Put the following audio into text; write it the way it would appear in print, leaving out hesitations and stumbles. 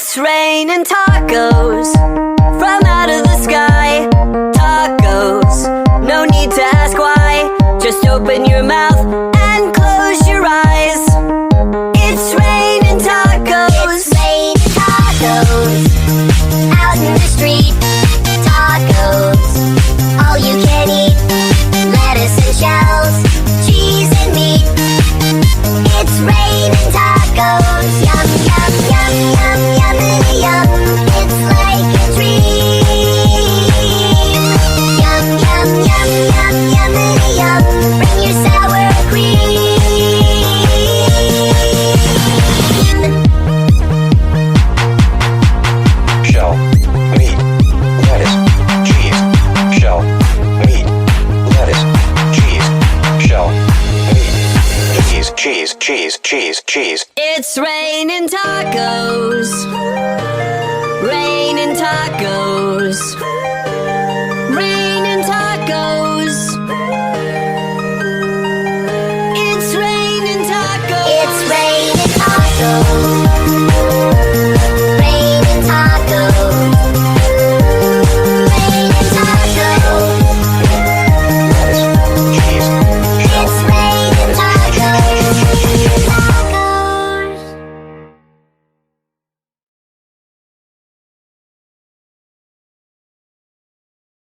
It's raining tacos from out of the sky. Tacos, no need to ask why. Just open your mouth and close your eyes. It's raining tacos. It's raining tacos out in the street. Tacos, all you can eat. Lettuce and shells, cheese and meat. It's raining tacos. Yum, yum, yum, yum, yummity yum. It's like a dream. Yum, yum, yum, yum, yummity yum. Bring your sour cream. Shell, meat, lettuce, cheese. Shell, meat, lettuce, cheese. Shell, meat, cheese, cheese, cheese, cheese. It's raining tacos. Raining tacos.